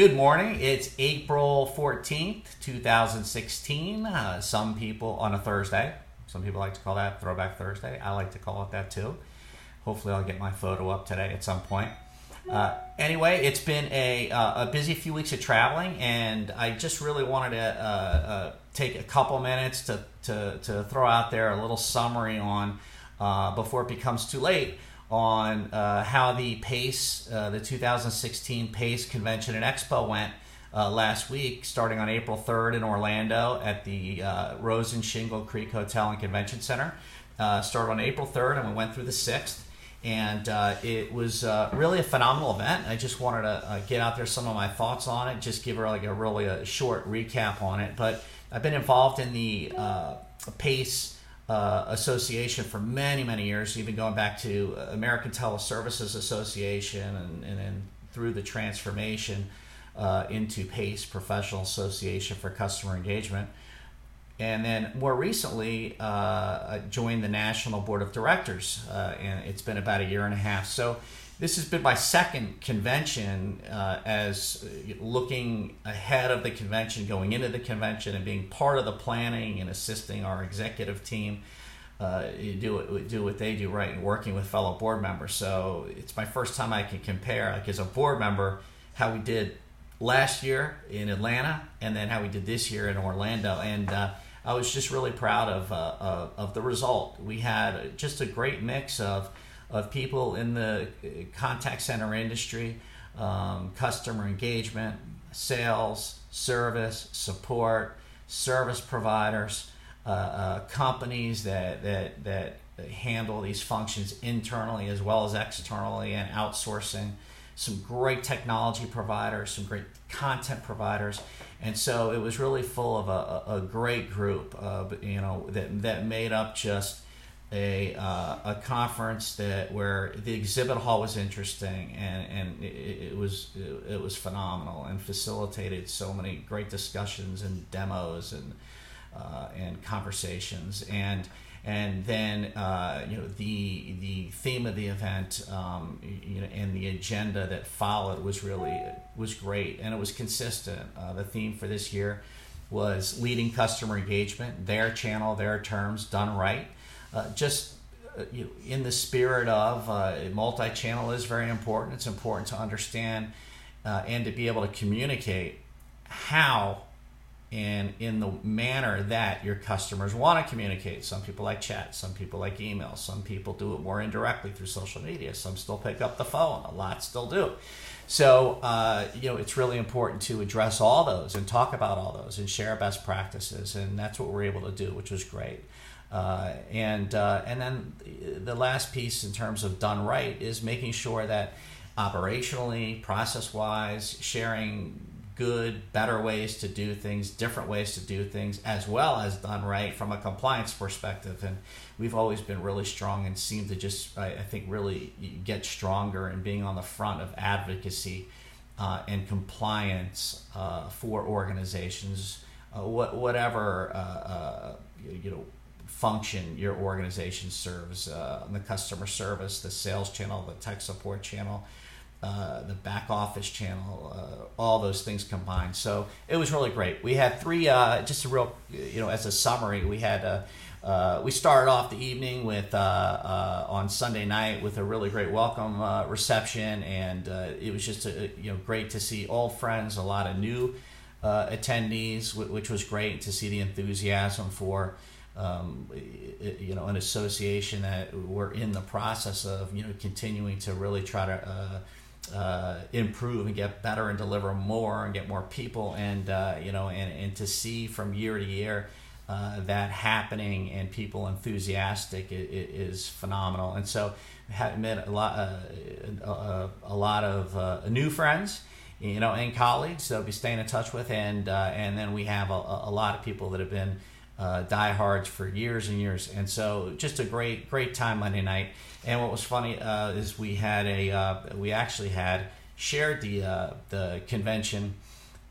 Good morning. It's April 14th, 2016. Some people on a Thursday. Some people like to call that Throwback Thursday. I like to call it that too. Hopefully I'll get my photo up today at some point. Anyway, it's been a busy few weeks of traveling, and I just really wanted to take a couple minutes to throw out there a little summary on, before it becomes too late, on how the PACE, the 2016 PACE Convention and Expo went last week, starting on April 3rd in Orlando at the Rose and Shingle Creek Hotel and Convention Center. Started on April 3rd and we went through the 6th. And it was really a phenomenal event. I just wanted to get out there some of my thoughts on it, just give her like a really short recap on it. But I've been involved in the PACE Association for many, many years, even going back to American Teleservices Association and then through the transformation into PACE, Professional Association for Customer Engagement. And then more recently, I joined the National Board of Directors, and it's been about a year and a half. So this has been my second convention, as looking ahead of the convention, going into the convention, and being part of the planning and assisting our executive team do what they do right, and working with fellow board members. So it's my first time I can compare, like as a board member, how we did last year in Atlanta, and then how we did this year in Orlando. And I was just really proud of the result. We had just a great mix of people in the contact center industry, customer engagement, sales, service, support, service providers, companies that handle these functions internally as well as externally, and outsourcing. Some great technology providers, some great content providers, and so it was really full of a great group, that made up just a conference where the exhibit hall was interesting, and it was phenomenal, and facilitated so many great discussions and demos and conversations. And then the theme of the event, and the agenda that followed was great, and it was consistent. The theme for this year was leading customer engagement, their channel, their terms, done right. In the spirit of multi-channel is very important. It's important to understand and to be able to communicate how and in the manner that your customers want to communicate. Some people like chat, some people like email, some people do it more indirectly through social media, some still pick up the phone, a lot still do. So, it's really important to address all those and talk about all those and share best practices, and that's what we're able to do, which was great. And then the last piece in terms of done right is making sure that operationally, process-wise, sharing good, better ways to do things, different ways to do things, as well as done right from a compliance perspective. And we've always been really strong and seem to just, I think, really get stronger in being on the front of advocacy and compliance for organizations, whatever function your organization serves, the customer service, the sales channel, the tech support channel, the back office channel, all those things combined. So it was really great. We had three, just a real, as a summary, we had, we started off the evening with, on Sunday night with a really great welcome reception, and it was just, great to see old friends, a lot of new attendees, which was great to see the enthusiasm for, an association that we're in the process of, continuing to really try to improve and get better and deliver more and get more people, and and to see from year to year that happening and people enthusiastic is phenomenal. And so I met a lot of new friends, and colleagues that I'll be staying in touch with, and then we have a lot of people that have been diehards for years and years, and so just a great time Monday night. And what was funny is we actually had shared the convention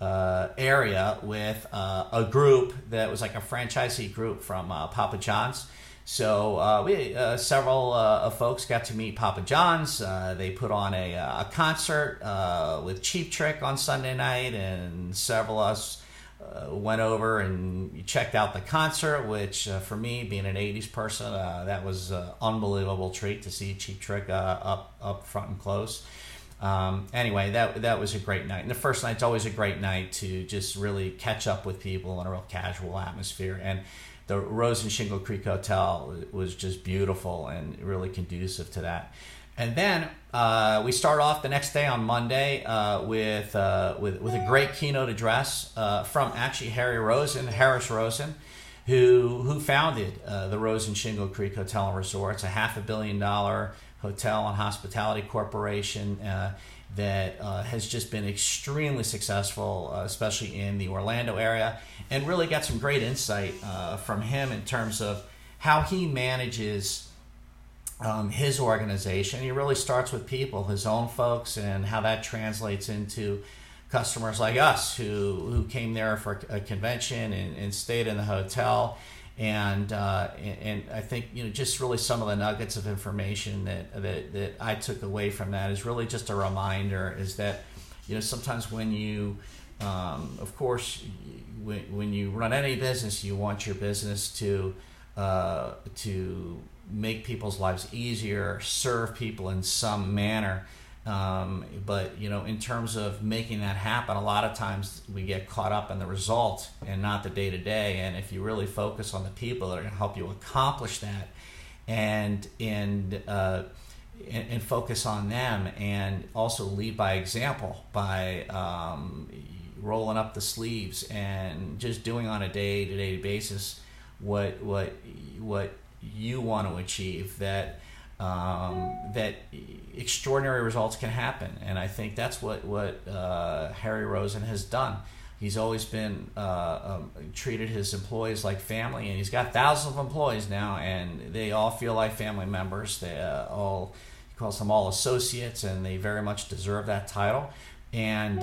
area with a group that was like a franchisee group from Papa John's. So several folks got to meet Papa John's. They put on a concert with Cheap Trick on Sunday night, and several of us went over and checked out the concert, which for me, being an 80s person, that was an unbelievable treat to see Cheap Trick up front and close. Anyway, that was a great night. And the first night's always a great night to just really catch up with people in a real casual atmosphere. And the Rose and Shingle Creek Hotel was just beautiful and really conducive to that. And then we start off the next day on Monday with a great keynote address from actually Harris Rosen, who founded the Rose and Shingle Creek Hotel and Resort. It's a $500 million hotel and hospitality corporation that has just been extremely successful, especially in the Orlando area, and really got some great insight from him in terms of how he manages his organization. He really starts with people, his own folks, and how that translates into customers like us who came there for a convention and stayed in the hotel. And I think just really some of the nuggets of information that I took away from that is really just a reminder is that sometimes when you of course when you run any business, you want your business to make people's lives easier, serve people in some manner. But in terms of making that happen, a lot of times we get caught up in the result and not the day-to-day. And if you really focus on the people that are going to help you accomplish that, and focus on them, and also lead by example by rolling up the sleeves and just doing on a day-to-day basis what you want to achieve, that extraordinary results can happen. And I think that's what Harry Rosen has done. He's always been treated his employees like family, and he's got thousands of employees now, and they all feel like family members. He calls them all associates, and they very much deserve that title. And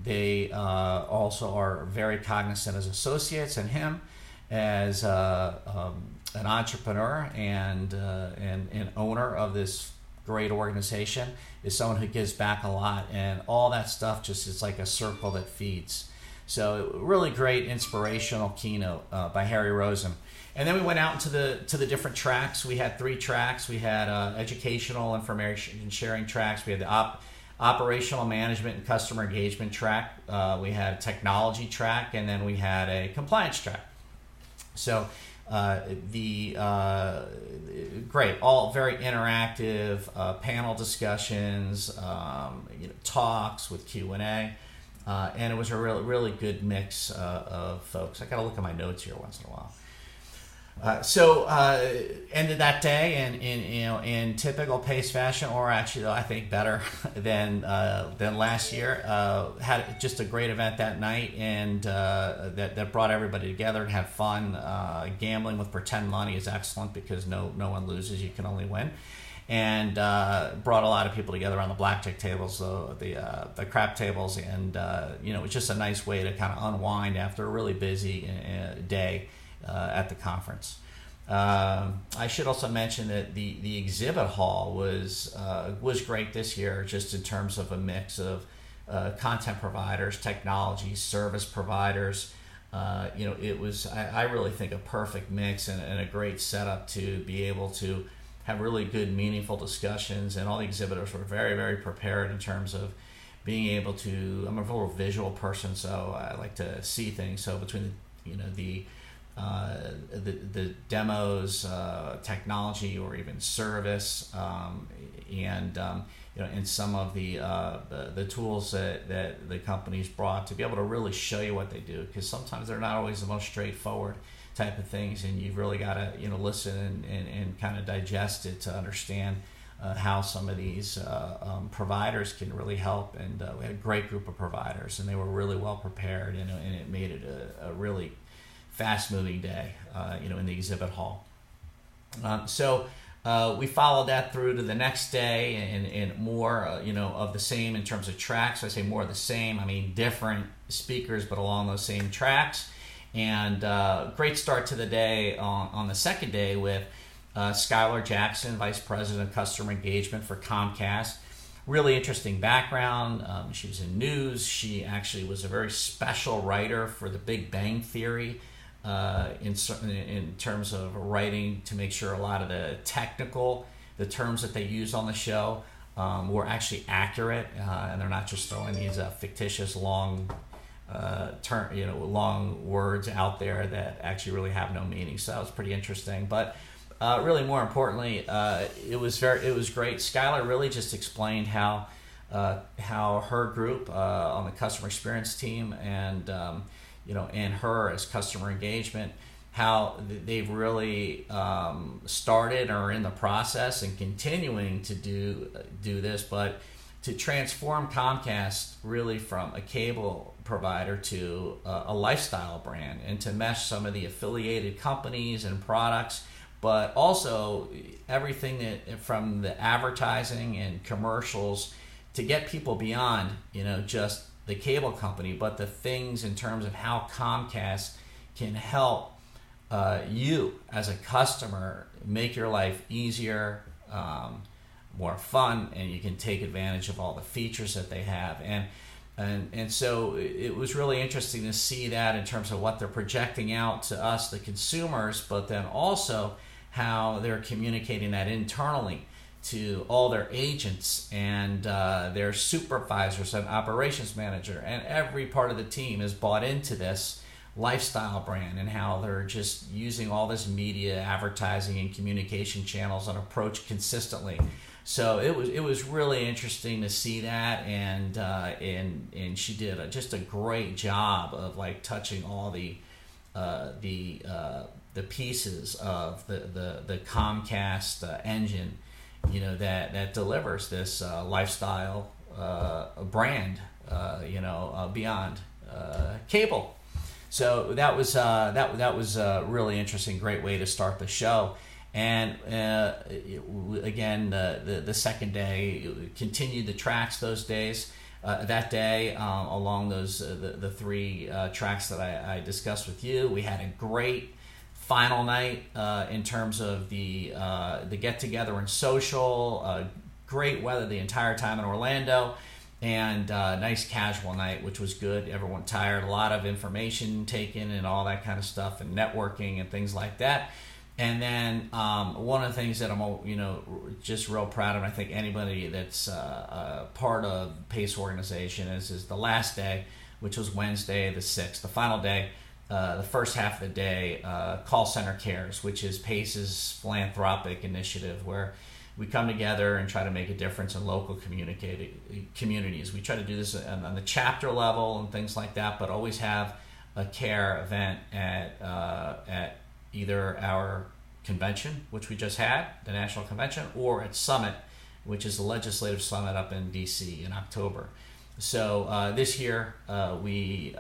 they also are very cognizant as associates, and him as an entrepreneur and an owner of this great organization is someone who gives back a lot, and all that stuff just is like a circle that feeds. So really great inspirational keynote by Harry Rosen. And then we went out into the different tracks. We had 3 tracks. We had educational information sharing tracks. We had the operational management and customer engagement track. We had a technology track, and then we had a compliance track. So great, all very interactive panel discussions, talks with Q&A, and it was a really good mix of folks. I got to look at my notes here once in a while. So ended that day in typical Pace fashion, or actually though I think better than last year. Had just a great event that night, and that brought everybody together and had fun. Gambling with pretend money is excellent because no one loses, you can only win. And brought a lot of people together on the blackjack tables, the crap tables, and it was just a nice way to kind of unwind after a really busy day at the conference. I should also mention that the exhibit hall was great this year, just in terms of a mix of content providers, technology, service providers. It was, I really think, a perfect mix and a great setup to be able to have really good, meaningful discussions. And all the exhibitors were very, very prepared in terms of being able to. I'm a real visual person, so I like to see things. So between the demos, technology, or even service, and some of the tools that the companies brought to be able to really show you what they do, because sometimes they're not always the most straightforward type of things, and you've really got to listen and kind of digest it to understand how some of these providers can really help. And we had a great group of providers, and they were really well prepared, and it made it a really fast-moving day, in the exhibit hall. So we followed that through to the next day, and more, of the same in terms of tracks. I say more of the same. I mean, different speakers, but along those same tracks. And great start to the day on the second day with Skylar Jackson, Vice President of Customer Engagement for Comcast. Really interesting background. She was in news. She actually was a very special writer for The Big Bang Theory in terms of writing to make sure a lot of the terms that they use on the show were actually accurate, and they're not just throwing these fictitious long long words out there that actually really have no meaning. So that was pretty interesting. But really, more importantly, it was great. Skylar really just explained how her group on the customer experience team and and her as customer engagement, how they've really started or are in the process and continuing to do this, but to transform Comcast really from a cable provider to a lifestyle brand, and to mesh some of the affiliated companies and products, but also everything that from the advertising and commercials to get people beyond just the cable company, but the things in terms of how Comcast can help you as a customer make your life easier, more fun, and you can take advantage of all the features that they have. And so it was really interesting to see that in terms of what they're projecting out to us, the consumers, but then also how they're communicating that internally to all their agents and their supervisors and operations manager, and every part of the team is bought into this lifestyle brand, and how they're just using all this media, advertising, and communication channels and approach consistently. So it was really interesting to see that, and she did just a great job of touching all the pieces of the Comcast engine, that delivers this lifestyle brand, beyond cable. So that was a really interesting, great way to start the show. And again, the second day continued the tracks those days. That day, along those the three tracks that I discussed with you, we had a great final night in terms of the get together and social. Great weather the entire time in Orlando, and nice casual night, which was good. Everyone tired, a lot of information taken and all that kind of stuff, and networking and things like that. And then one of the things that I'm just real proud of, and I think anybody that's part of PACE organization is the last day, which was Wednesday the 6th, the final day. The first half of the day, Call Center Cares, which is PACE's philanthropic initiative, where we come together and try to make a difference in local communities. We try to do this on the chapter level and things like that, but always have a care event at either our convention, which we just had, the national convention, or at Summit, which is the legislative summit up in DC in October. So this year we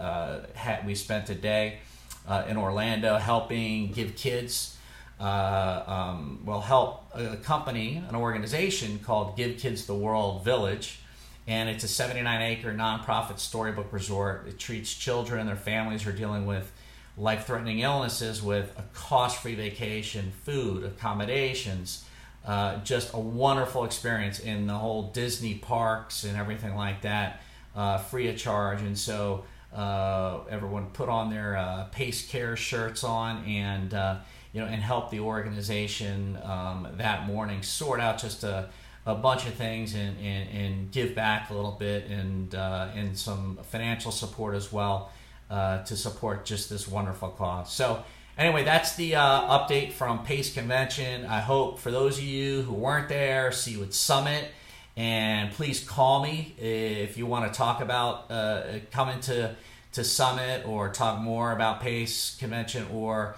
spent a day in Orlando helping give kids, help a company, an organization called Give Kids the World Village, and it's a 79-acre nonprofit storybook resort. It treats children and their families who are dealing with life-threatening illnesses with a cost-free vacation, food, accommodations, just a wonderful experience in the whole Disney parks and everything like that, free of charge. And so everyone put on their Pace Care shirts on and help the organization that morning sort out just a bunch of things and give back a little bit, and some financial support as well, to support just this wonderful cause. So anyway, that's the update from PACE Convention. I hope for those of you who weren't there, see you at Summit, and please call me if you want to talk about coming to Summit, or talk more about PACE Convention or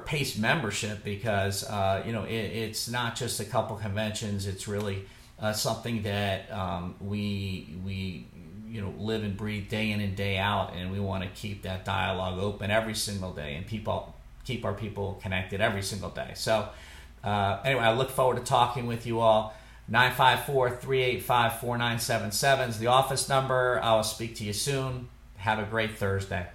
PACE membership, because it's not just a couple conventions. It's really something that we live and breathe day in and day out, and we want to keep that dialogue open every single day, and keep our people connected every single day. So anyway, I look forward to talking with you all. 954-385-4977 is the office number. I will speak to you soon. Have a great Thursday.